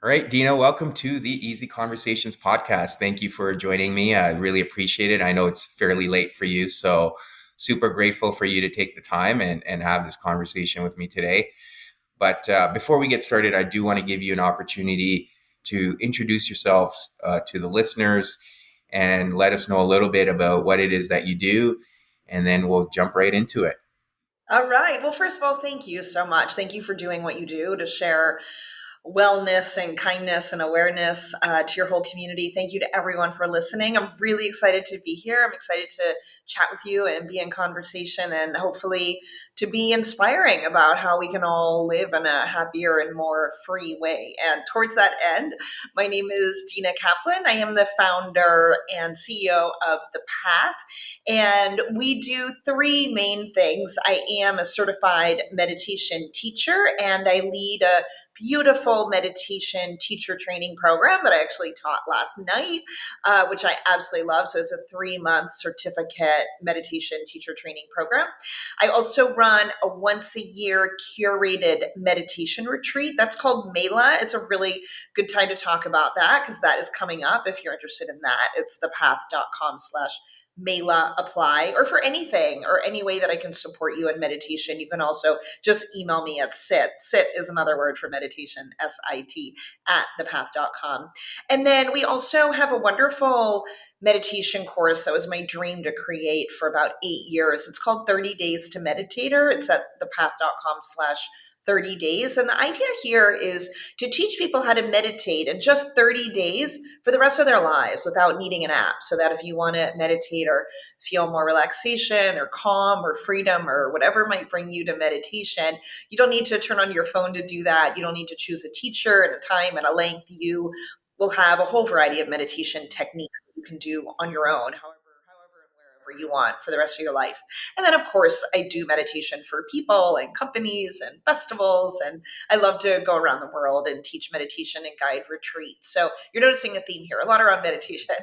All right, Dina, welcome to the Easy Conversations podcast. Thank you for joining me. I really appreciate it. I know it's fairly late for you, so super grateful for you to take the time and have this conversation with me today. But before we get started, I do want to give you an opportunity to introduce yourselves to the listeners and let us know a little bit about what it is that you do, and then we'll jump right into it. All right. Well, first of all, thank you so much. Thank you for doing what you do to share wellness and kindness and awareness to your whole community. Thank you to everyone for listening. I'm really excited to be here. I'm excited to chat with you and be in conversation and hopefully to be inspiring about how we can all live in a happier and more free way. And towards that end, my name is Dina Kaplan. I am the founder and CEO of The Path. And we do three main things. I am a certified meditation teacher, and I lead a beautiful meditation teacher training program that I actually taught last night, which I absolutely love. So it's a 3-month certificate meditation teacher training program. I also run a once a year curated meditation retreat. That's called Mela. It's a really good time to talk about that because that is coming up. If you're interested in that, it's thepath.com/Mela apply, or for anything or any way that I can support you in meditation. You can also just email me at sit. Sit is another word for meditation, SIT, at thepath.com. And then we also have a wonderful meditation course that was my dream to create for about 8 years. It's called 30 Days to Meditator. It's at thepath.com/30 days. And the idea here is to teach people how to meditate in just 30 days for the rest of their lives without needing an app. So that if you want to meditate or feel more relaxation or calm or freedom or whatever might bring you to meditation, you don't need to turn on your phone to do that. You don't need to choose a teacher and a time and a length. You will have a whole variety of meditation techniques that you can do on your own, however and wherever you want for the rest of your life. And then, of course, I do meditation for people and companies and festivals. And I love to go around the world and teach meditation and guide retreats. So you're noticing a theme here, a lot around meditation.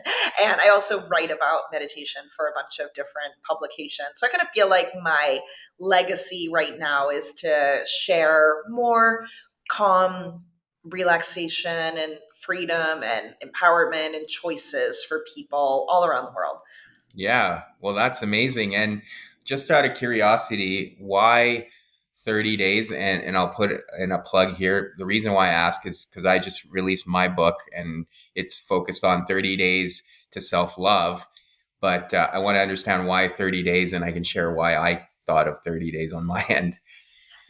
And I also write about meditation for a bunch of different publications. So I kind of feel like my legacy right now is to share more calm relaxation and freedom and empowerment and choices for people all around the world. Yeah, well, that's amazing. And just out of curiosity, why 30 days? And I'll put in a plug here. The reason why I ask is because I just released my book and it's focused on 30 days to self love. But I want to understand why 30 days, and I can share why I thought of 30 days on my end.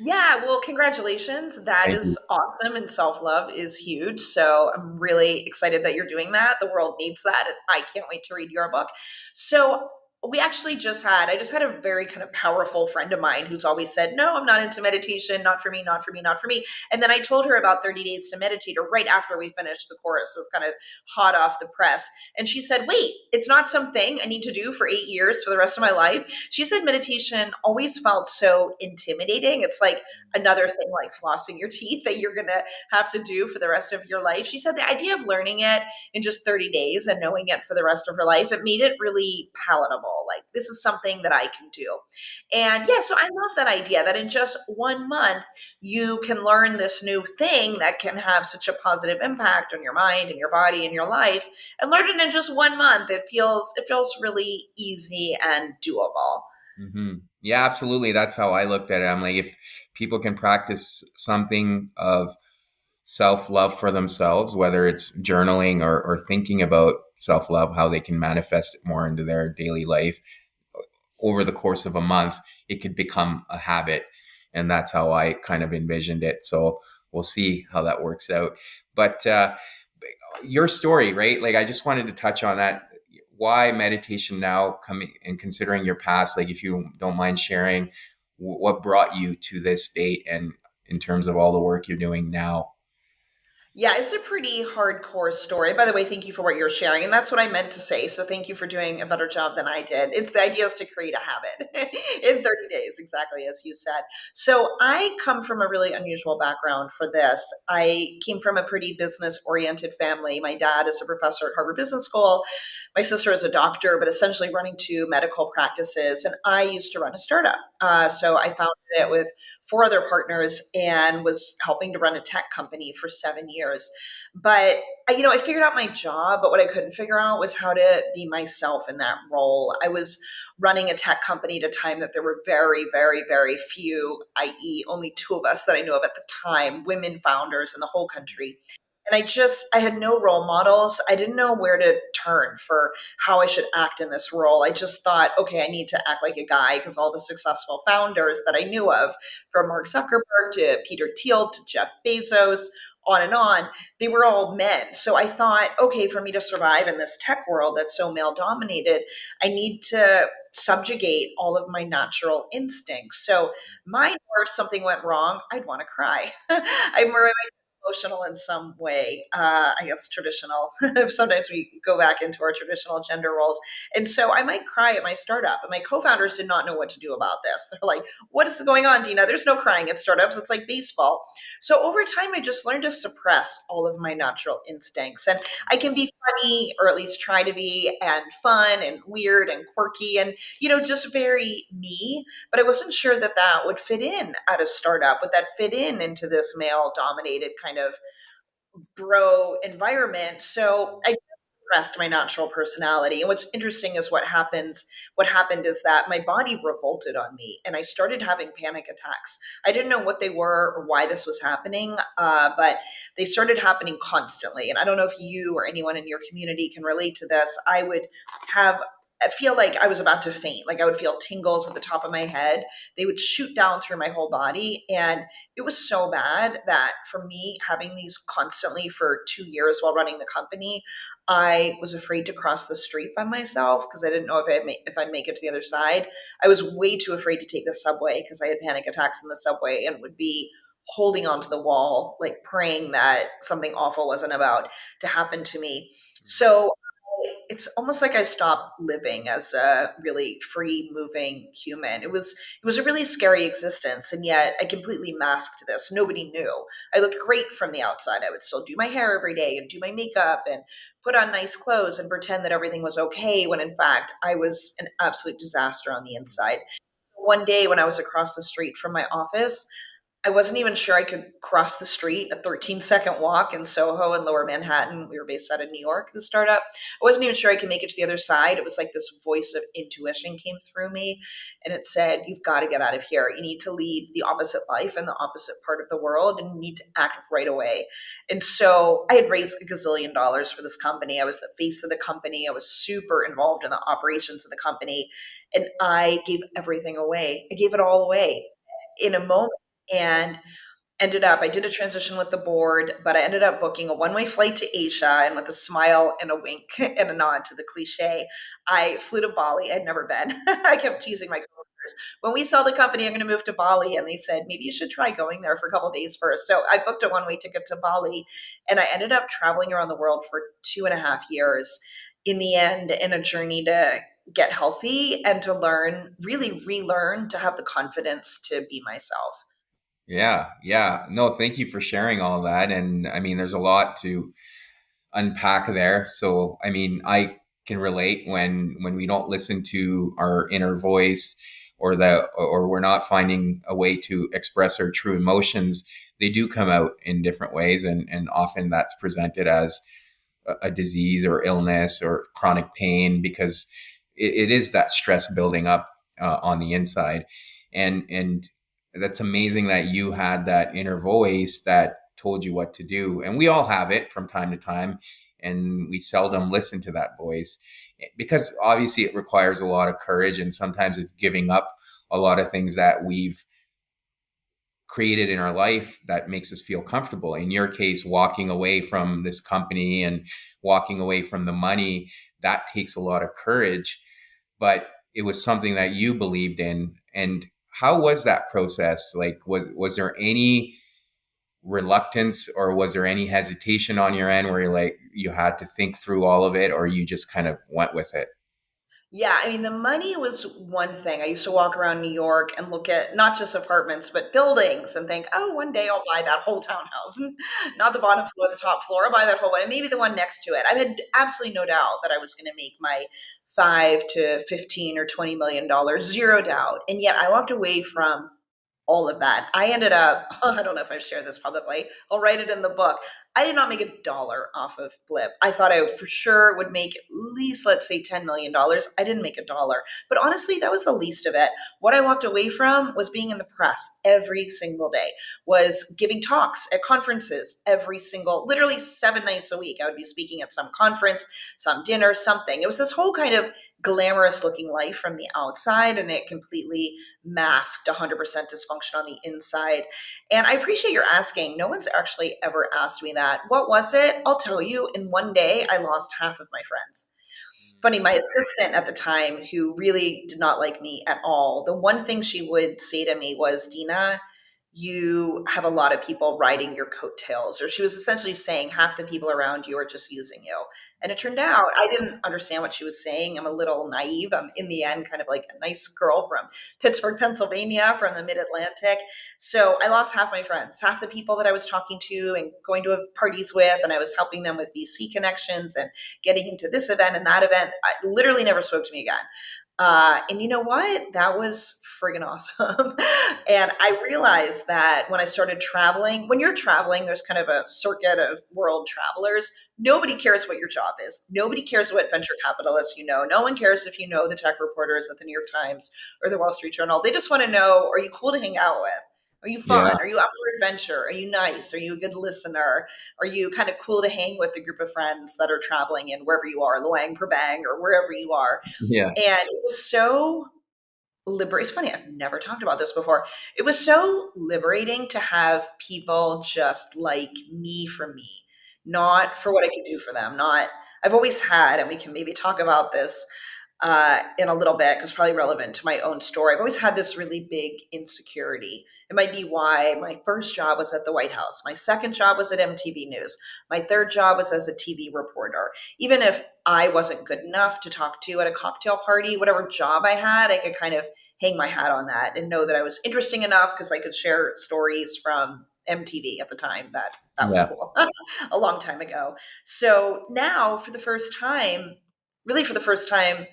Yeah, well, congratulations. That Thank you. is awesome. And self love is huge. So I'm really excited that you're doing that. The world needs that. And I can't wait to read your book. So I just had a very kind of powerful friend of mine who's always said, no, I'm not into meditation, not for me, not for me, not for me. And then I told her about 30 Days to Meditate, or right after we finished the course. So it's kind of hot off the press. And she said, wait, it's not something I need to do for 8 years for the rest of my life. She said meditation always felt so intimidating. It's like another thing like flossing your teeth that you're going to have to do for the rest of your life. She said the idea of learning it in just 30 days and knowing it for the rest of her life, it made it really palatable. Like, this is something that I can do. And yeah, so I love that idea that in just 1 month, you can learn this new thing that can have such a positive impact on your mind and your body and your life, and learn it in just 1 month. It feels really easy and doable. Yeah, absolutely. That's how I looked at it. I'm like, if people can practice something of self love for themselves, whether it's journaling or thinking about self love, how they can manifest it more into their daily life over the course of a month, it could become a habit. And that's how I kind of envisioned it. So we'll see how that works out. But your story, right? Like, I just wanted to touch on that. Why meditation now, coming and considering your past, like, if you don't mind sharing what brought you to this state and in terms of all the work you're doing now. Yeah, it's a pretty hardcore story. By the way, thank you for what you're sharing. And that's what I meant to say. So thank you for doing a better job than I did. It's the idea is to create a habit in 30 days, exactly as you said. So I come from a really unusual background for this. I came from a pretty business oriented family. My dad is a professor at Harvard Business School. My sister is a doctor, but essentially running two medical practices. And I used to run a startup. So I founded it with four other partners and was helping to run a tech company for 7 years. years. But I figured out my job, but what I couldn't figure out was how to be myself in that role. I was running a tech company at a time that there were very, very, very few, i.e., only two of us that I knew of at the time, women founders in the whole country. And I had no role models. I didn't know where to turn for how I should act in this role. I just thought, okay, I need to act like a guy because all the successful founders that I knew of, from Mark Zuckerberg to Peter Thiel to Jeff Bezos, on, they were all men. So I thought, okay, for me to survive in this tech world that's so male dominated, I need to subjugate all of my natural instincts. So mine were if something went wrong, I'd want to cry. I'm more emotional in some way. I guess traditional. Sometimes we go back into our traditional gender roles. And so I might cry at my startup. And my co founders did not know what to do about this. They're like, what is going on, Dina? There's no crying at startups. It's like baseball. So over time, I just learned to suppress all of my natural instincts. And I can be funny, or at least try to be, and fun and weird and quirky and, just very me. But I wasn't sure that that would fit in at a startup. Would that fit in into this male dominated kind of bro environment? So I suppressed my natural personality. And what's interesting is what happened is that my body revolted on me and I started having panic attacks. I didn't know what they were or why this was happening, but they started happening constantly. And I don't know if you or anyone in your community can relate to this. I feel like I was about to faint. Like I would feel tingles at the top of my head. They would shoot down through my whole body. And it was so bad that for me, having these constantly for 2 years while running the company, I was afraid to cross the street by myself because I didn't know if I'd make it to the other side. I was way too afraid to take the subway because I had panic attacks in the subway and would be holding onto the wall, like praying that something awful wasn't about to happen to me. So it's almost like I stopped living as a really free moving human. It was a really scary existence, and yet I completely masked this. Nobody knew. I looked great from the outside. I would still do my hair every day and do my makeup and put on nice clothes and pretend that everything was okay when in fact I was an absolute disaster on the inside. One day when I was across the street from my office, I wasn't even sure I could cross the street, a 13-second walk in Soho in Lower Manhattan. We were based out of New York, the startup. I wasn't even sure I could make it to the other side. It was like this voice of intuition came through me and it said, you've got to get out of here. You need to lead the opposite life in the opposite part of the world and you need to act right away. And so I had raised $1 gazillion for this company. I was the face of the company. I was super involved in the operations of the company and I gave everything away. I gave it all away in a moment and I did a transition with the board, but I ended up booking a one-way flight to Asia, and with a smile and a wink and a nod to the cliche, I flew to Bali. I'd never been. I kept teasing my coworkers, when we sell the company, I'm going to move to Bali. And they said, maybe you should try going there for a couple of days first. So I booked a one-way ticket to Bali and I ended up traveling around the world for 2.5 years in the end, in a journey to get healthy and to learn, really relearn to have the confidence to be myself. Yeah, yeah. No, thank you for sharing all that. And I mean, there's a lot to unpack there. So, I mean, I can relate when we don't listen to our inner voice, or we're not finding a way to express our true emotions. They do come out in different ways, and often that's presented as a disease or illness or chronic pain because it is that stress building up on the inside. And that's amazing that you had that inner voice that told you what to do. And we all have it from time to time, and we seldom listen to that voice because obviously it requires a lot of courage, and sometimes it's giving up a lot of things that we've created in our life that makes us feel comfortable. In your case, walking away from this company and walking away from the money, that takes a lot of courage, but it was something that you believed in. And how was that process? Like, was there any reluctance, or was there any hesitation on your end where you had to think through all of it, or you just kind of went with it? Yeah, I mean, the money was one thing. I used to walk around New York and look at not just apartments, but buildings and think, oh, one day I'll buy that whole townhouse. Not the bottom floor, the top floor. I'll buy that whole one and maybe the one next to it. I had absolutely no doubt that I was going to make my 5 to 15 or $20 million, zero doubt. And yet I walked away from all of that. I ended up, I don't know if I've shared this publicly, I'll write it in the book. I did not make $1 off of Blip. I thought I for sure would make at least, let's say, $10 million. I didn't make $1, but honestly, that was the least of it. What I walked away from was being in the press every single day, was giving talks at conferences every single, literally 7 nights a week. I would be speaking at some conference, some dinner, something. It was this whole kind of glamorous looking life from the outside, and it completely masked 100% dysfunction on the inside. And I appreciate your asking. No one's actually ever asked me that. What was it? I'll tell you. In one day, I lost half of my friends. Funny, my assistant at the time, who really did not like me at all, the one thing she would say to me was, Dina, you have a lot of people riding your coattails. Or she was essentially saying half the people around you are just using you. And it turned out I didn't understand what she was saying. I'm a little naive. I'm in the end kind of like a nice girl from Pittsburgh, Pennsylvania, from the mid Atlantic. So I lost half my friends, half the people that I was talking to and going to parties with, and I was helping them with VC connections and getting into this event and that event. I literally never spoke to me again. And you know what? That was friggin' awesome. And I realized that when I started traveling, when you're traveling, there's kind of a circuit of world travelers. Nobody cares what your job is. Nobody cares what venture capitalists you know. No one cares if you know the tech reporters at the New York Times or the Wall Street Journal. They just want to know, are you cool to hang out with? Are you Yeah. fun? Are you up for adventure? Are you nice? Are you a good listener? Are you kind of cool to hang with a group of friends that are traveling in wherever you are, Luang Prabang or wherever you are? Yeah. And it was so it's funny, I've never talked about this before. It was so liberating to have people just like me for me, not for what I could do for them. Not, I've always had, and we can maybe talk about this in a little bit because it's probably relevant to my own story. I've always had this really big insecurity. It might be why my first job was at the White House. My second job was at MTV News. My third job was as a TV reporter. Even if I wasn't good enough to talk to at a cocktail party, whatever job I had, I could kind of hang my hat on that and know that I was interesting enough because I could share stories from MTV at the time. That was Yeah. cool. A long time ago. So now, for the first time, really for the first time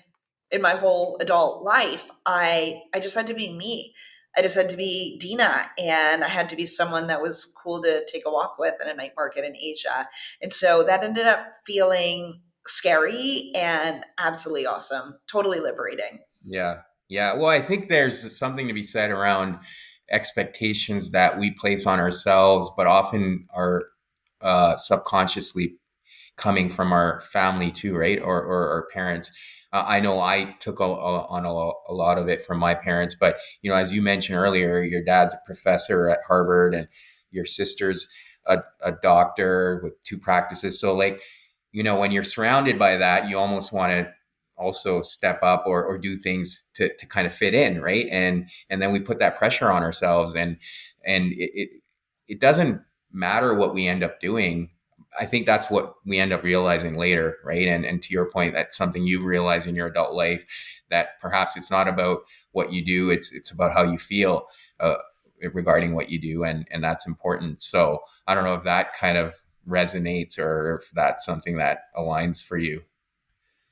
in my whole adult life, I just had to be me. I just had to be Dina, and I had to be someone that was cool to take a walk with in a night market in Asia. And so that ended up feeling scary and absolutely awesome, totally liberating. Yeah. Yeah. Well, I think there's something to be said around expectations that we place on ourselves, but often are subconsciously coming from our family too, right? Or our parents. I know I took on a lot of it from my parents, but as you mentioned earlier, your dad's a professor at Harvard, and your sister's a doctor with two practices. So, like, when you're surrounded by that, you almost want to also step up or do things to kind of fit in, right? And then we put that pressure on ourselves, and it doesn't matter what we end up doing. I think that's what we end up realizing later, right? And to your point, that's something you've realized in your adult life, that perhaps it's not about what you do; it's about how you feel regarding what you do, and that's important. So I don't know if that kind of resonates or if that's something that aligns for you.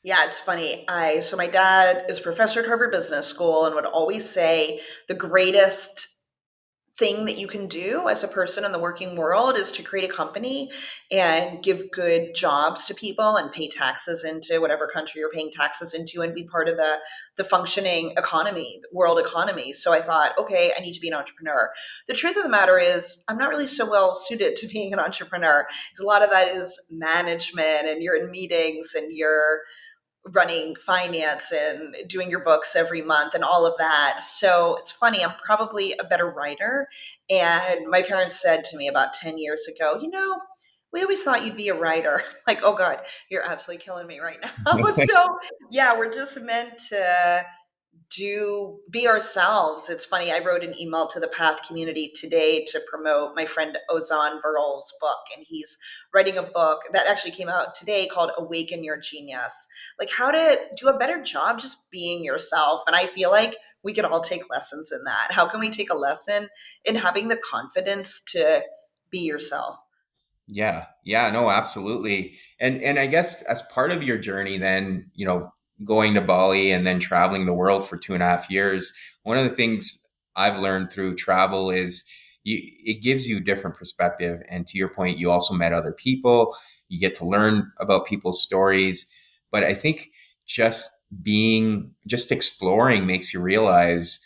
Yeah, it's funny. I so my dad is a professor at Harvard Business School and would always say the greatest thing that you can do as a person in the working world is to create a company and give good jobs to people and pay taxes into whatever country you're paying taxes into and be part of the functioning economy, world economy. So I thought, okay, I need to be an entrepreneur. The truth of the matter is I'm not really so well suited to being an entrepreneur because a lot of that is management and you're in meetings and you're running finance and doing your books every month and all of that. So it's funny, I'm probably a better writer. And my parents said to me about 10 years ago, we always thought you'd be a writer. Like, oh God, you're absolutely killing me right now. So yeah, we're just meant to do be ourselves. It's funny, I wrote an email to the Path community today to promote my friend Ozan Viral's book, and he's writing a book that actually came out today called Awaken Your Genius. Like how to do a better job just being yourself. And I feel like we could all take lessons in that. How can we take a lesson in having the confidence to be yourself? Yeah, yeah, no, absolutely. And I guess as part of your journey, then, going to Bali and then traveling the world for 2.5 years, one of the things I've learned through travel is, it gives you a different perspective. And to your point, you also met other people. You get to learn about people's stories. But I think just just exploring makes you realize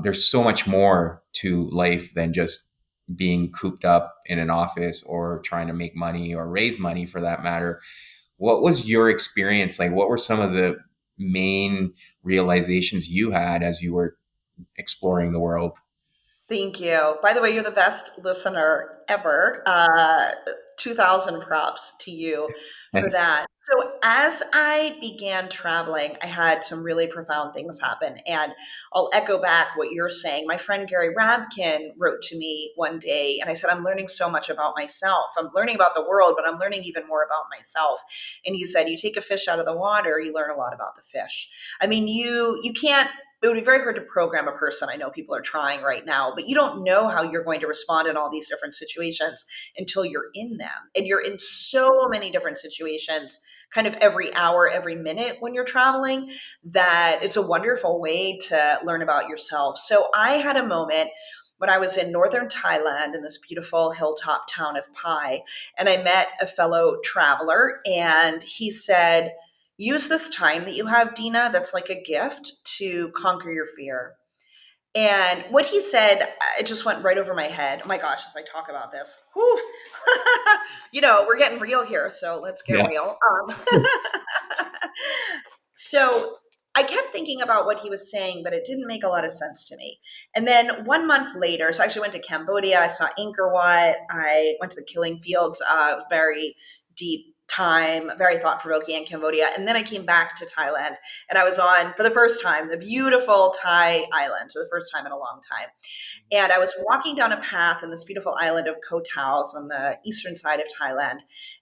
there's so much more to life than just being cooped up in an office or trying to make money or raise money for that matter. What was your experience like? What were some of the main realizations you had as you were exploring the world? Thank you. By the way, you're the best listener ever. 2000 props to you for Thanks. that. So, as I began traveling, I had some really profound things happen. And I'll echo back what you're saying. My friend Gary Rabkin wrote to me one day, and I said, I'm learning so much about myself. I'm learning about the world, but I'm learning even more about myself. And he said, you take a fish out of the water, you learn a lot about the fish. I mean, you can't, it would be very hard to program a person. I know people are trying right now, but you don't know how you're going to respond in all these different situations until you're in them. And you're in so many different situations kind of every hour, every minute when you're traveling, that it's a wonderful way to learn about yourself. So I had a moment when I was in northern Thailand in this beautiful hilltop town of Pai, and I met a fellow traveler, and he said, use this time that you have, Dina, that's like a gift to conquer your fear. And what he said, it just went right over my head. Oh my gosh, as I talk about this, whew. We're getting real here, so let's get Yeah. real. So I kept thinking about what he was saying, but it didn't make a lot of sense to me. And then 1 month later, so I actually went to Cambodia. I saw Angkor Wat. I went to the Killing Fields. Very deep time, very thought provoking in Cambodia. And then I came back to Thailand, and I was on, for the first time, the beautiful Thai island. So the first time in a long time. And I was walking down a path in this beautiful island of Koh Taus on the eastern side of Thailand.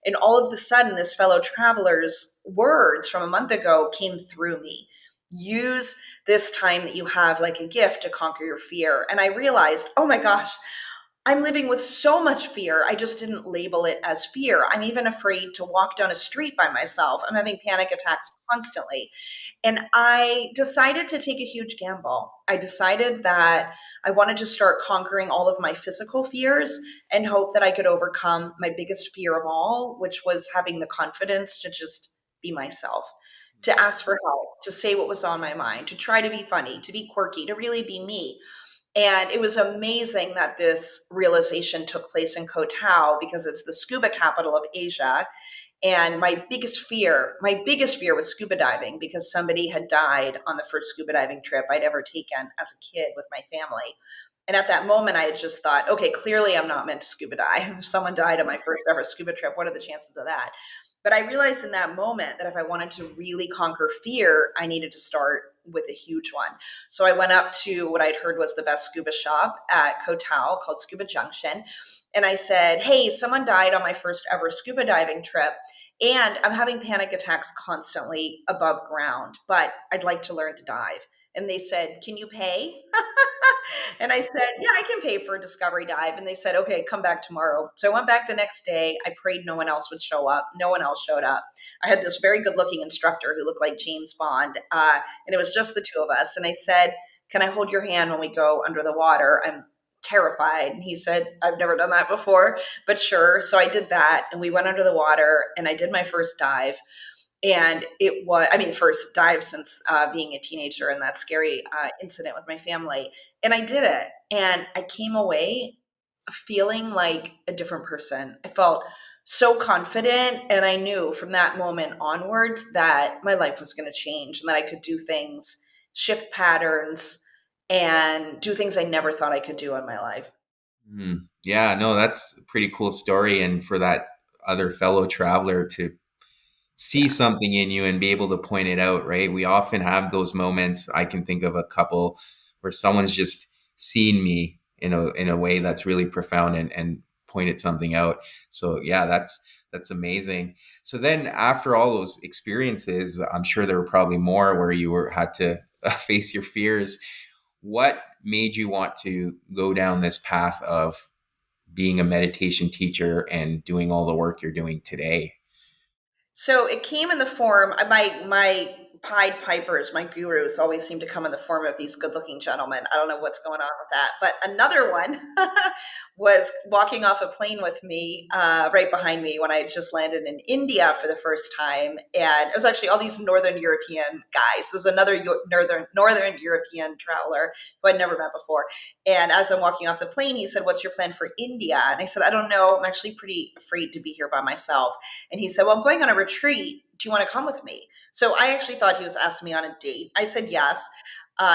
And all of a sudden, this fellow traveler's words from a month ago came through me. Use this time that you have like a gift to conquer your fear. And I realized, oh my gosh, I'm living with so much fear. I just didn't label it as fear. I'm even afraid to walk down a street by myself. I'm having panic attacks constantly. And I decided to take a huge gamble. I decided that I wanted to start conquering all of my physical fears and hope that I could overcome my biggest fear of all, which was having the confidence to just be myself, to ask for help, to say what was on my mind, to try to be funny, to be quirky, to really be me. And it was amazing that this realization took place in Koh Tao because it's the scuba capital of Asia. And my biggest fear was scuba diving because somebody had died on the first scuba diving trip I'd ever taken as a kid with my family. And at that moment, I had just thought, okay, clearly I'm not meant to scuba dive. If someone died on my first ever scuba trip, what are the chances of that? But I realized in that moment that if I wanted to really conquer fear, I needed to start with a huge one. So I went up to what I'd heard was the best scuba shop at Koh Tao called Scuba Junction. And I said, hey, someone died on my first ever scuba diving trip. And I'm having panic attacks constantly above ground, but I'd like to learn to dive. And they said, can you pay? And I said, yeah, I can pay for a discovery dive. And they said, okay, come back tomorrow. So I went back the next day. I prayed no one else would show up. No one else showed up. I had this very good looking instructor who looked like James Bond. And it was just the two of us. And I said, can I hold your hand when we go under the water? I'm terrified. And he said, I've never done that before, but sure. So I did that. And we went under the water and I did my first dive. And it was, I mean, first dive since being a teenager and that scary incident with my family. And I did it. And I came away feeling like a different person. I felt so confident. And I knew from that moment onwards that my life was going to change and that I could do things, shift patterns, and do things I never thought I could do in my life. Yeah, no, that's a pretty cool story. And for that other fellow traveler to see Yeah. something in you and be able to point it out, right? We often have those moments. I can think of a couple where someone's just seen me in a way that's really profound and pointed something out. So yeah, that's amazing. So then after all those experiences, I'm sure there were probably more where you were had to face your fears. What made you want to go down this path of being a meditation teacher and doing all the work you're doing today? So it came in the form my Pied Pipers, my gurus, always seem to come in the form of these good looking gentlemen. I don't know what's going on with that. But another one was walking off a plane with me right behind me when I had just landed in India for the first time. And it was actually all these Northern European guys. There's another Northern European traveler who I'd never met before. And as I'm walking off the plane, he said, "What's your plan for India?" And I said, "I don't know. I'm actually pretty afraid to be here by myself." And he said, "Well, I'm going on a retreat. Do you want to come with me?" So I actually thought he was asking me on a date. I said yes.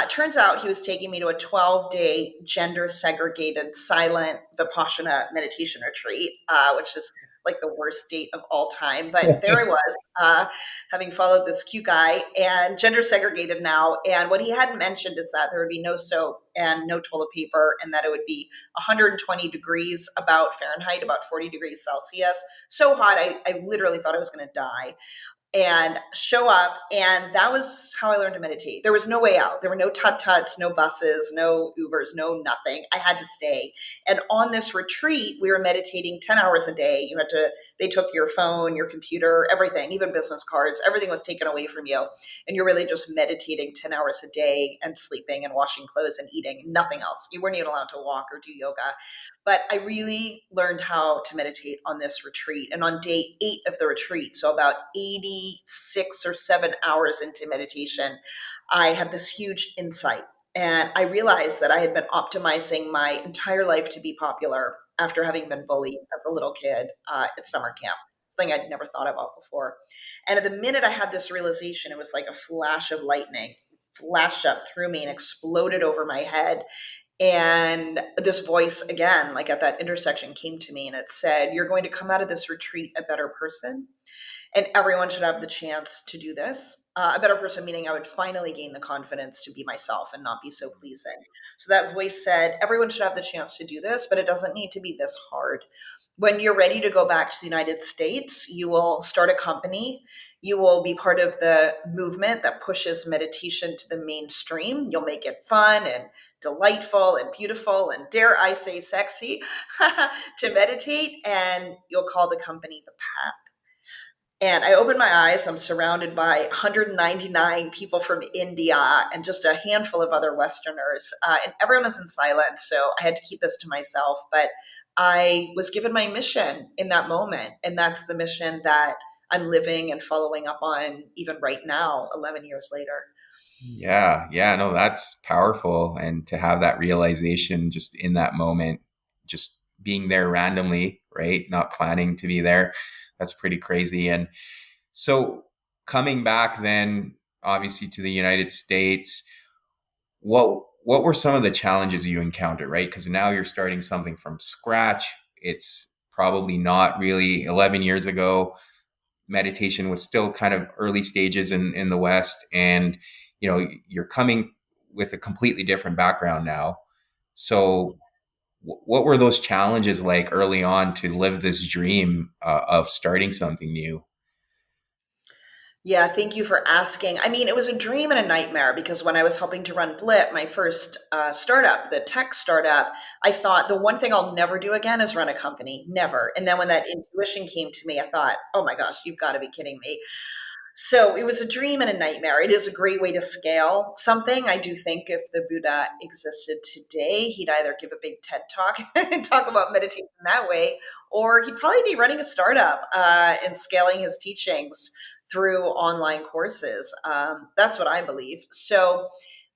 Turns out he was taking me to a 12-day gender segregated silent Vipassana meditation retreat, which is like the worst date of all time. But there I was, having followed this cute guy and gender segregated now. And what he hadn't mentioned is that there would be no soap and no toilet paper, and that it would be 120 degrees about Fahrenheit, about 40 degrees Celsius. So hot, I literally thought I was going to die, and show up. And that was how I learned to meditate. There was no way out. There were no tut-tuts, no buses, no Ubers, no nothing. I had to stay. And on this retreat, we were meditating 10 hours a day. They took your phone, your computer, everything, even business cards, everything was taken away from you. And you're really just meditating 10 hours a day and sleeping and washing clothes and eating, nothing else. You weren't even allowed to walk or do yoga. But I really learned how to meditate on this retreat. And on day 8 of the retreat, so about 86 or 7 hours into meditation, I had this huge insight. And I realized that I had been optimizing my entire life to be popular after having been bullied as a little kid at summer camp, something I'd never thought about before. And at the minute I had this realization, it was like a flash of lightning flashed up through me and exploded over my head. And this voice again, like at that intersection, came to me and it said, "You're going to come out of this retreat a better person, and everyone should have the chance to do this." A better person, meaning I would finally gain the confidence to be myself and not be so pleasing. So that voice said, "Everyone should have the chance to do this, but it doesn't need to be this hard. When you're ready to go back to the United States, you will start a company. You will be part of the movement that pushes meditation to the mainstream. You'll make it fun and delightful and beautiful and, dare I say, sexy to meditate, and you'll call the company The Path." And I opened my eyes. I'm surrounded by 199 people from India and just a handful of other Westerners. And everyone was in silence, so I had to keep this to myself. But I was given my mission in that moment. And that's the mission that I'm living and following up on even right now, 11 years later. Yeah, yeah, no, that's powerful. And to have that realization just in that moment, just being there randomly, right? Not planning to be there, that's pretty crazy. And so coming back then, obviously to the United States, what were some of the challenges you encountered, right? Because now you're starting something from scratch. It's probably not really 11 years ago. Meditation was still kind of early stages in the West, and you're coming with a completely different background now. So what were those challenges like early on to live this dream of starting something new? Yeah, thank you for asking. I mean, it was a dream and a nightmare because when I was helping to run Blip, my first startup, the tech startup, I thought the one thing I'll never do again is run a company. Never. And then when that intuition came to me, I thought, oh my gosh, you've got to be kidding me. So it was a dream and a nightmare. It is a great way to scale something. I do think if the Buddha existed today, he'd either give a big TED talk and talk about meditation that way, or he'd probably be running a startup and scaling his teachings through online courses. That's what I believe. So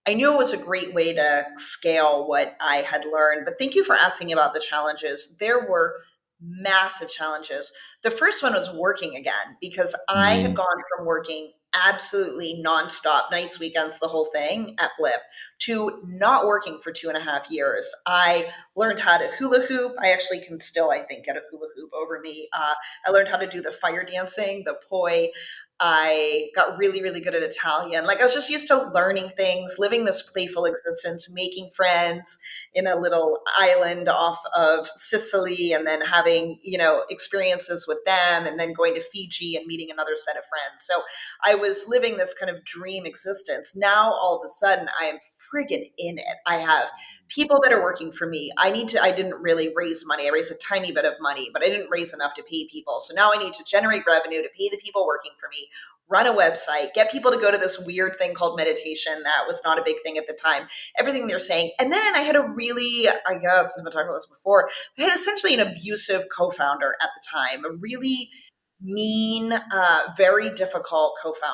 I knew it was a great way to scale what I had learned. But thank you for asking about the challenges. There were massive challenges. The first one was working again because I had Mm. gone from working absolutely nonstop, nights, weekends, the whole thing at Blip, to not working for 2.5 years. I learned how to hula hoop. I actually can still, I think, get a hula hoop over me. I learned how to do the fire dancing, the poi. I got really, really good at Italian. Like I was just used to learning things, living this playful existence, making friends in a little island off of Sicily, and then having, experiences with them, and then going to Fiji and meeting another set of friends. So I was living this kind of dream existence. Now all of a sudden I am friggin' in it. I have people that are working for me. I didn't really raise money. I raised a tiny bit of money, but I didn't raise enough to pay people. So now I need to generate revenue to pay the people working for me, run a website, get people to go to this weird thing called meditation that was not a big thing at the time, everything they're saying. And then I had a really, I guess I've been talking about this before, I had essentially an abusive co-founder at the time, a really mean, very difficult co-founder.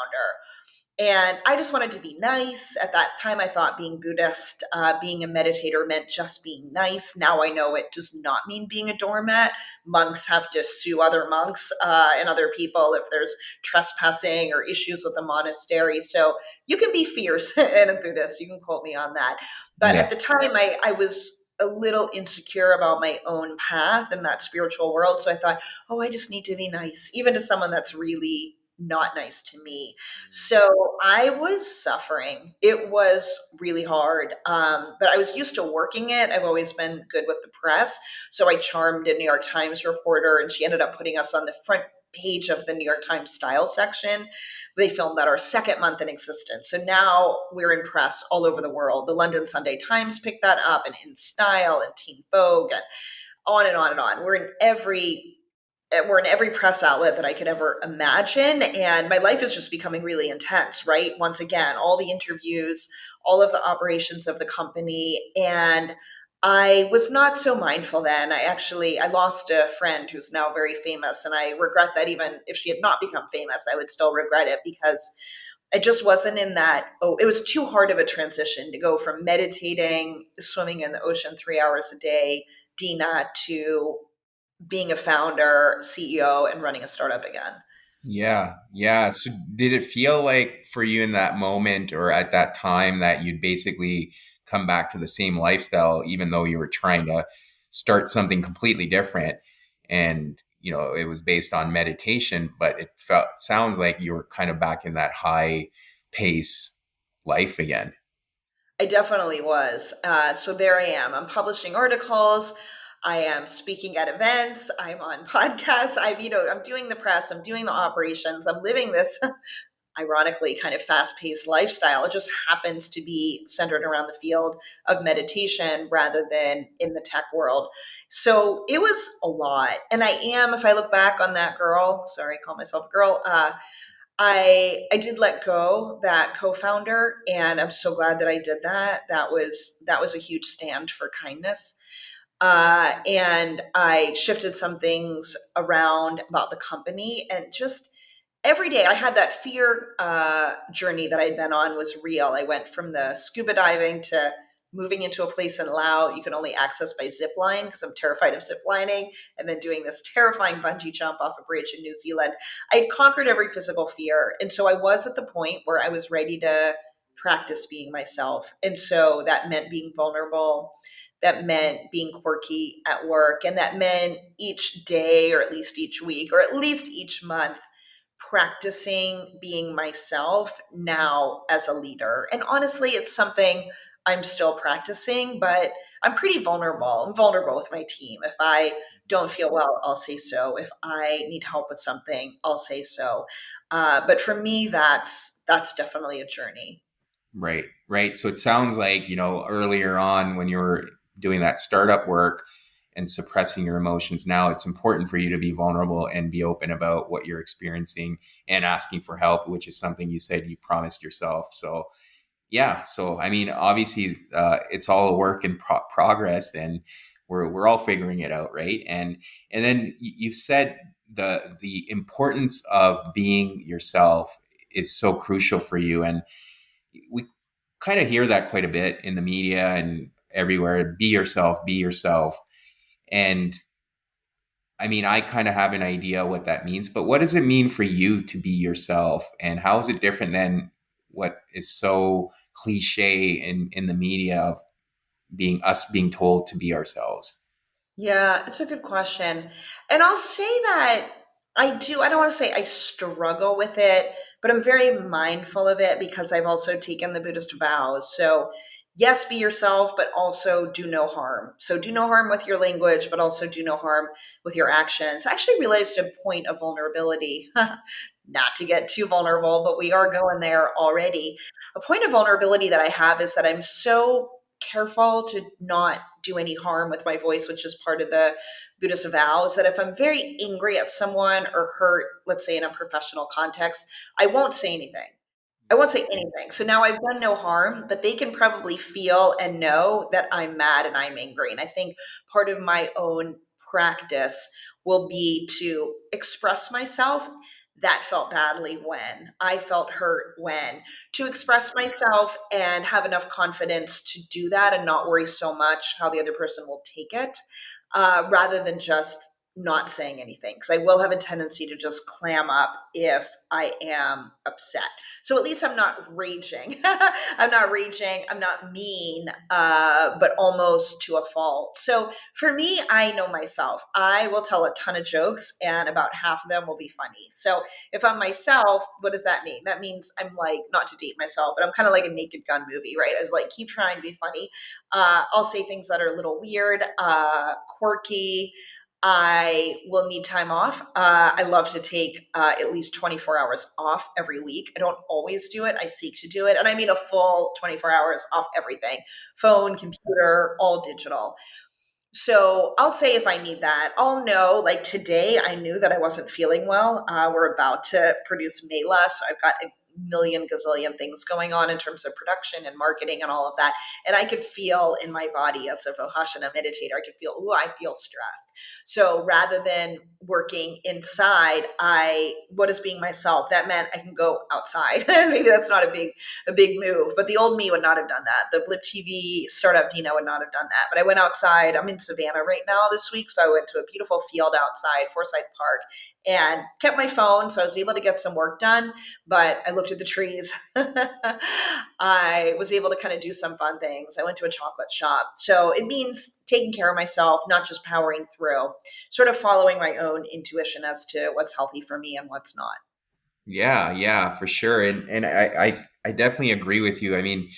And I just wanted to be nice. At that time, I thought being Buddhist, being a meditator meant just being nice. Now I know it does not mean being a doormat. Monks have to sue other monks and other people if there's trespassing or issues with the monastery. So you can be fierce and a Buddhist. You can quote me on that. But Yeah. at the time, I was a little insecure about my own path in that spiritual world. So I thought, oh, I just need to be nice, even to someone that's really not nice to me. So I was suffering. It was really hard. But I was used to working it. I've always been good with the press. So I charmed a New York Times reporter, and she ended up putting us on the front page of the New York Times style section. They filmed that our second month in existence. So now we're in press all over the world. The London Sunday Times picked that up, and In Style and Teen Vogue, and on and on and on. We're in every press outlet that I could ever imagine. And my life is just becoming really intense, right? Once again, all the interviews, all of the operations of the company. And I was not so mindful then. I lost a friend who's now very famous. And I regret that even if she had not become famous, I would still regret it because I just wasn't in that. Oh, it was too hard of a transition to go from meditating, swimming in the ocean 3 hours a day, Dina, to being a founder, CEO, and running a startup again. Yeah, yeah. So did it feel like for you in that moment or at that time that you'd basically come back to the same lifestyle, even though you were trying to start something completely different? And, it was based on meditation, but sounds like you were kind of back in that high pace life again. I definitely was. So there I am. I'm publishing articles. I am speaking at events. I'm on podcasts. I'm doing the press. I'm doing the operations. I'm living this ironically kind of fast-paced lifestyle. It just happens to be centered around the field of meditation rather than in the tech world. So it was a lot. And if I look back on that girl, sorry, I call myself a girl, I did let go that co-founder, and I'm so glad that I did that. That was a huge stand for kindness. And I shifted some things around about the company, and just every day I had that fear journey that I'd been on was real. I went from the scuba diving to moving into a place in Laos you can only access by zip line because I'm terrified of zip lining, and then doing this terrifying bungee jump off a bridge in New Zealand. I had conquered every physical fear. And so I was at the point where I was ready to practice being myself. And so that meant being vulnerable. That meant being quirky at work. And that meant each day, or at least each week, or at least each month, practicing being myself now as a leader. And honestly, it's something I'm still practicing, but I'm pretty vulnerable. I'm vulnerable with my team. If I don't feel well, I'll say so. If I need help with something, I'll say so. But for me, that's definitely a journey. Right, right. So it sounds like, earlier on when you were doing that startup work and suppressing your emotions, now it's important for you to be vulnerable and be open about what you're experiencing and asking for help, which is something you said you promised yourself. So, yeah. So, I mean, obviously, it's all a work in progress, and we're all figuring it out, right? And then you've said the importance of being yourself is so crucial for you, and we kind of hear that quite a bit in the media and everywhere. Be yourself, be yourself. And I mean, I kind of have an idea what that means, but what does it mean for you to be yourself? And how is it different than what is so cliche in the media of being told to be ourselves? Yeah, it's a good question. And I'll say that I don't want to say I struggle with it, but I'm very mindful of it because I've also taken the Buddhist vows. So, yes, be yourself, but also do no harm. So, do no harm with your language, but also do no harm with your actions. I actually realized a point of vulnerability, not to get too vulnerable, but we are going there already. A point of vulnerability that I have is that I'm so careful to not do any harm with my voice, which is part of the Buddhist vows, that if I'm very angry at someone or hurt, let's say in a professional context, I won't say anything. I won't say anything. So now I've done no harm, but they can probably feel and know that I'm mad and I'm angry. And I think part of my own practice will be to express myself. That felt badly when I felt hurt when to express myself and have enough confidence to do that and not worry so much how the other person will take it, rather than just not saying anything, because I will have a tendency to just clam up if I am upset. So at least I'm not raging. I'm not raging. I'm not mean, but almost to a fault. So for me, I know myself. I will tell a ton of jokes, and about half of them will be funny. So if I'm myself, what does that mean? That means I'm like, not to date myself, but I'm kind of like a Naked Gun movie, right? I was like, keep trying to be funny. I'll say things that are a little weird, quirky. I will need time off. I love to take at least 24 hours off every week. I don't always do it. I seek to do it. And I mean a full 24 hours off everything, phone, computer, all digital. So I'll say if I need that, I'll know. Like today, I knew that I wasn't feeling well. We're about to produce Mela, so I've got a million gazillion things going on in terms of production and marketing and all of that. And I could feel in my body as a Vipassana meditator, I could feel, oh, I feel stressed. So rather than working inside, what is being myself? That meant I can go outside. Maybe that's not a big move, but the old me would not have done that. The Blip TV startup Dina would not have done that. But I went outside. I'm in Savannah right now this week, so I went to a beautiful field outside Forsyth Park and kept my phone, so I was able to get some work done. But I looked at the trees. I was able to kind of do some fun things. I went to a chocolate shop. So it means taking care of myself, not just powering through, sort of following my own intuition as to what's healthy for me and what's not. Yeah, yeah, for sure. And I definitely agree with you. I mean,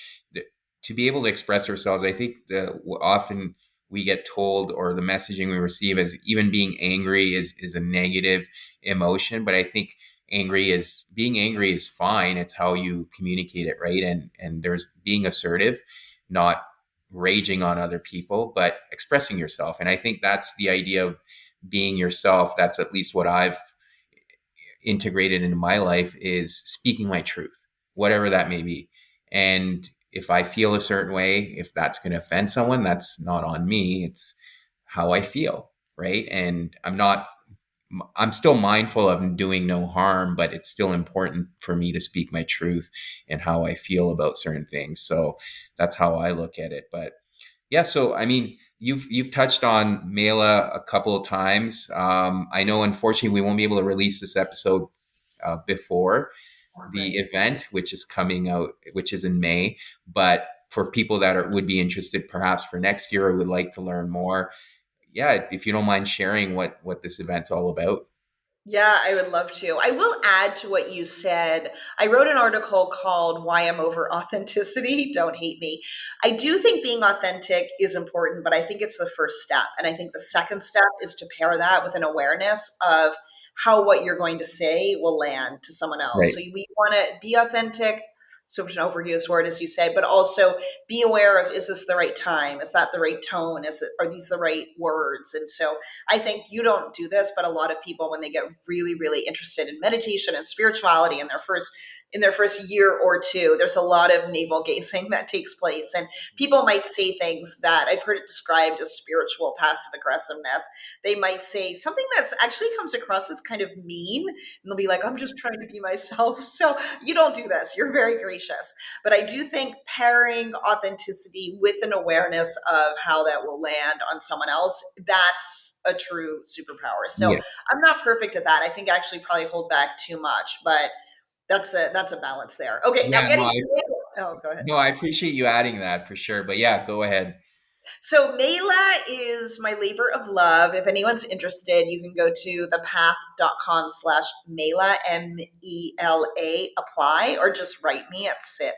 to be able to express ourselves, I think often we get told, or the messaging we receive, as even being angry is a negative emotion. But I think being angry is fine. It's how you communicate it, right? And there's being assertive, not raging on other people, but expressing yourself. And I think that's the idea of being yourself. That's at least what I've integrated into my life, is speaking my truth, whatever that may be. And if I feel a certain way, if that's going to offend someone, that's not on me. It's how I feel. Right. And I'm still mindful of doing no harm, but it's still important for me to speak my truth and how I feel about certain things. So that's how I look at it. But yeah, so I mean, you've touched on Mela a couple of times. I know, unfortunately, we won't be able to release this episode before the Right. event, which is coming out, which is in May. But for people that would be interested, perhaps for next year, or would like to learn more, yeah, if you don't mind sharing what this event's all about. Yeah, I would love to. I will add to what you said. I wrote an article called Why I'm Over Authenticity. Don't hate me. I do think being authentic is important, but I think it's the first step. And I think the second step is to pair that with an awareness of how what you're going to say will land to someone else. Right. So we want to be authentic. So much an overused word, as you say, but also be aware of, is this the right time? Is that the right tone? Are these the right words? And so I think you don't do this, but a lot of people, when they get really, really interested in meditation and spirituality in their first year or two, there's a lot of navel gazing that takes place. And people might say things that I've heard it described as spiritual passive aggressiveness. They might say something that's actually comes across as kind of mean, and they'll be like, I'm just trying to be myself. So you don't do this. You're very gracious. But I do think pairing authenticity with an awareness of how that will land on someone else, that's a true superpower. So Yeah. I'm not perfect at that. I think I actually probably hold back too much, but that's a balance there. Okay, now Yeah. getting to oh, go ahead. No, I appreciate you adding that for sure. But yeah, go ahead. So Mela is my labor of love. If anyone's interested, you can go to thepath.com/Mela, MELA, apply, or just write me at SIT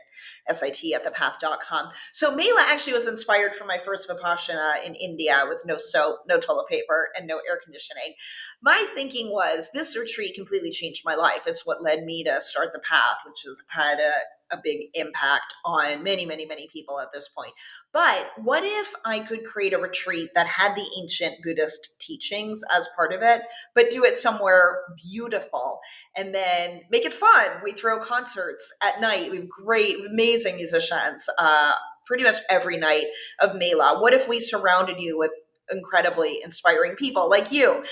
at thepath.com. So Mela actually was inspired from my first Vipassana in India with no soap, no toilet paper, and no air conditioning. My thinking was this retreat completely changed my life. It's what led me to start the path, which has had a a big impact on many, many, many people at this point. But what if I could create a retreat that had the ancient Buddhist teachings as part of it, but do it somewhere beautiful and then make it fun? We throw concerts at night. We have great, amazing musicians. Pretty much every night of Mela. What if we surrounded you with incredibly inspiring people like you,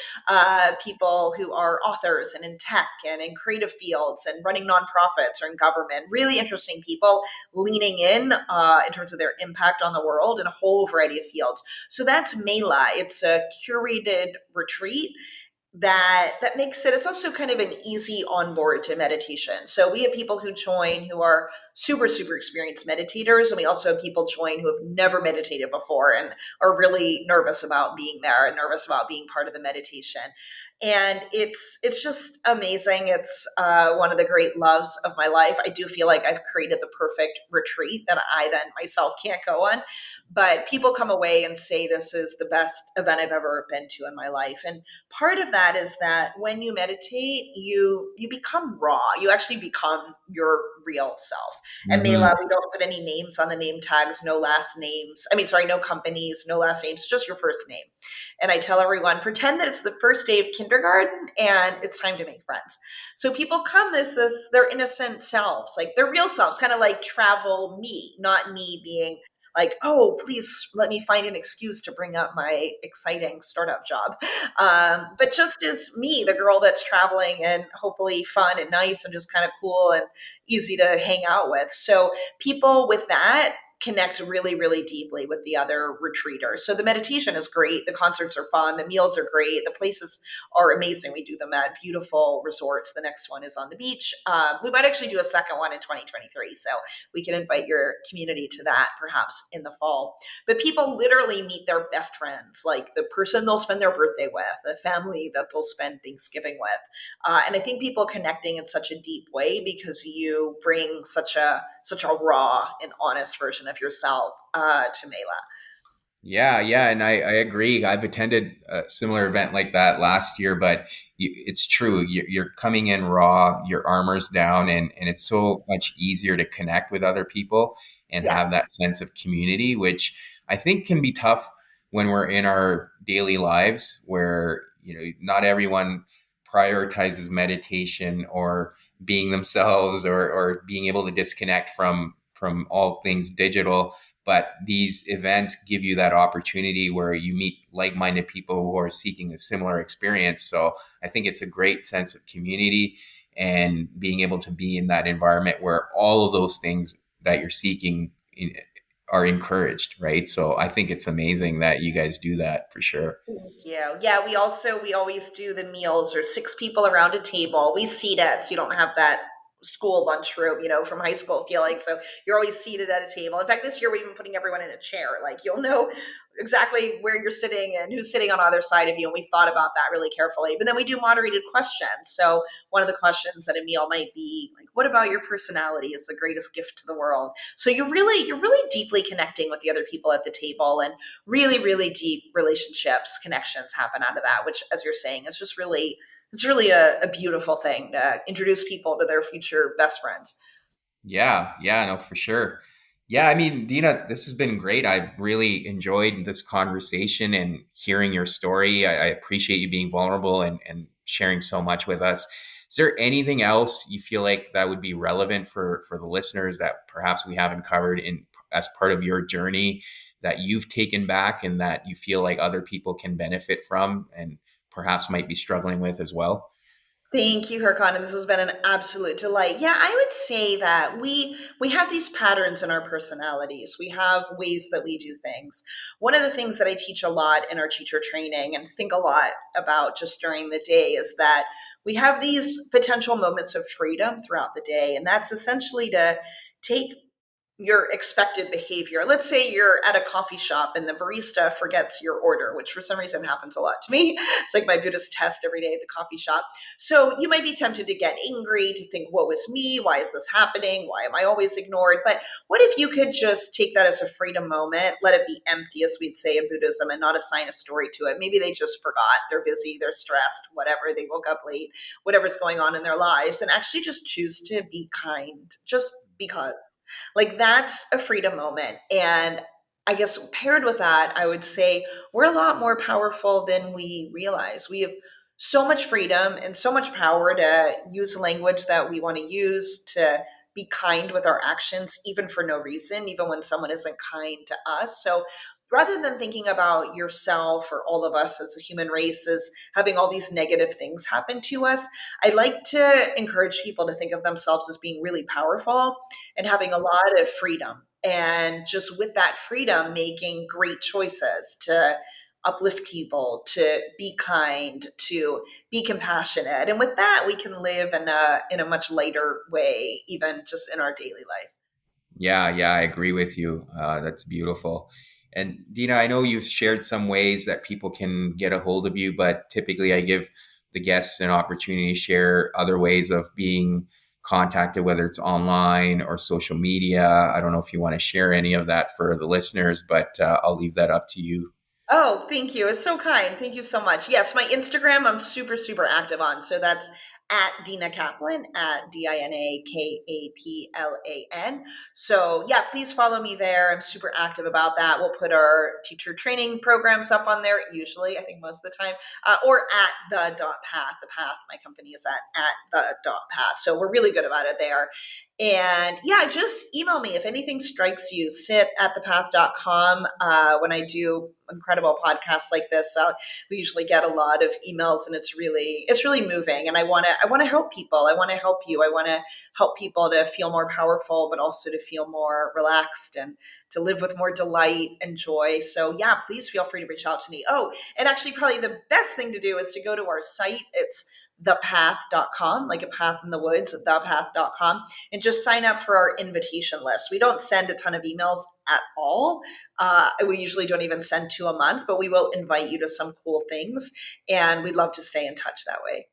people who are authors and in tech and in creative fields and running nonprofits or in government, really interesting people leaning in terms of their impact on the world in a whole variety of fields. So that's Mela. It's a curated retreat that makes it, it's also kind of an easy onboard to meditation. So we have people who join who are super, super experienced meditators, and we also have people join who have never meditated before and are really nervous about being there and nervous about being part of the meditation. And it's just amazing. It's one of the great loves of my life. I do feel like I've created the perfect retreat that I then myself can't go on, but people come away and say this is the best event I've ever been to in my life. And part of that is that when you meditate, you become raw. You actually become your real self. At Hmm. Mela, we don't put any names on the name tags, no last names. I mean, sorry, no companies, no last names, just your first name. And I tell everyone, pretend that it's the first day of kindergarten and it's time to make friends. So people come as their innocent selves, like their real selves, kind of like travel me, not me being like, oh, please let me find an excuse to bring up my exciting startup job. But just as me, the girl that's traveling and hopefully fun and nice and just kind of cool and easy to hang out with. So people with that connect really, really deeply with the other retreaters. So the meditation is great. The concerts are fun. The meals are great. The places are amazing. We do them at beautiful resorts. The next one is on the beach. We might actually do a second one in 2023. So we can invite your community to that perhaps in the fall. But people literally meet their best friends, like the person they'll spend their birthday with, the family that they'll spend Thanksgiving with. And I think people connecting in such a deep way because you bring such a raw and honest version of yourself to Mela. Yeah, yeah, and I agree. I've attended a similar event like that last year, but it's true. You're coming in raw, your armor's down, and it's so much easier to connect with other people and Yeah. have that sense of community, which I think can be tough when we're in our daily lives, where not everyone prioritizes meditation or being themselves or being able to disconnect from all things digital, but these events give you that opportunity where you meet like-minded people who are seeking a similar experience. So I think it's a great sense of community and being able to be in that environment where all of those things that you're seeking are encouraged, right? So I think it's amazing that you guys do that for sure. Thank you. Yeah, we always do the meals or six people around a table. We seat it so you don't have that school lunchroom, from high school feeling. So you're always seated at a table. In fact, this year we've been putting everyone in a chair. Like you'll know exactly where you're sitting and who's sitting on either side of you. And we've thought about that really carefully. But then we do moderated questions. So one of the questions at a meal might be like, what about your personality is the greatest gift to the world? So you're really deeply connecting with the other people at the table, and really, really deep relationships, connections happen out of that, which, as you're saying, is just really, it's really a beautiful thing to introduce people to their future best friends. Yeah, yeah, no, for sure. Yeah, I mean, Dina, this has been great. I've really enjoyed this conversation and hearing your story. I appreciate you being vulnerable and sharing so much with us. Is there anything else you feel like that would be relevant for the listeners that perhaps we haven't covered in as part of your journey that you've taken back and that you feel like other people can benefit from and perhaps might be struggling with as well? Thank you, Hirkan, and this has been an absolute delight. Yeah, I would say that we have these patterns in our personalities. We have ways that we do things. One of the things that I teach a lot in our teacher training and think a lot about just during the day is that we have these potential moments of freedom throughout the day, and that's essentially to take your expected behavior. Let's say you're at a coffee shop and the barista forgets your order, which for some reason happens a lot to me. It's like my Buddhist test every day at the coffee shop. So you might be tempted to get angry, to think, what was me? Why is this happening? Why am I always ignored? But what if you could just take that as a freedom moment, let it be empty, as we'd say in Buddhism, and not assign a story to it? Maybe they just forgot, they're busy, they're stressed, whatever, they woke up late, whatever's going on in their lives, and actually just choose to be kind, just because. Like that's a freedom moment. And I guess paired with that, I would say we're a lot more powerful than we realize. We have so much freedom and so much power to use language that we want to use, to be kind with our actions, even for no reason, even when someone isn't kind to us. So rather than thinking about yourself or all of us as a human race as having all these negative things happen to us, I like to encourage people to think of themselves as being really powerful and having a lot of freedom. And just with that freedom, making great choices to uplift people, to be kind, to be compassionate. And with that, we can live in a much lighter way, even just in our daily life. Yeah, yeah, I agree with you. That's beautiful. And Dina, I know you've shared some ways that people can get a hold of you, but typically I give the guests an opportunity to share other ways of being contacted, whether it's online or social media. I don't know if you want to share any of that for the listeners, but I'll leave that up to you. Oh, thank you. It's so kind. Thank you so much. Yes, my Instagram I'm super, super active on. So that's at Dina Kaplan, at DinaKaplan. So yeah, please follow me there. I'm super active about that. We'll put our teacher training programs up on there usually, I think most of the time, or at the dot path. The path, my company is at the dot path. So we're really good about it there. And yeah, just email me if anything strikes you. Sit at thepath.com. When I do incredible podcasts like this, we usually get a lot of emails, and it's really moving. And I want to help people. I want to help you. I want to help people to feel more powerful, but also to feel more relaxed and to live with more delight and joy. So yeah, please feel free to reach out to me. Oh, and actually, probably the best thing to do is to go to our site. It's thepath.com, like a path in the woods, thepath.com, and just sign up for our invitation list. We don't send a ton of emails at all. We usually don't even send two a month, but we will invite you to some cool things, and we'd love to stay in touch that way.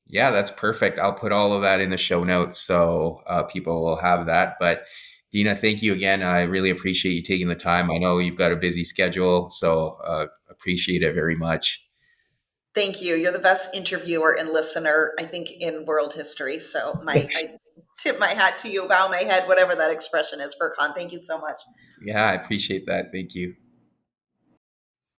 Yeah, that's perfect. I'll put all of that in the show notes so people will have that. But Dina, thank you again. I really appreciate you taking the time. I know you've got a busy schedule, so appreciate it very much. Thank you. You're the best interviewer and listener, I think, in world history. So I tip my hat to you, bow my head, whatever that expression is, Furkan. Thank you so much. Yeah, I appreciate that. Thank you.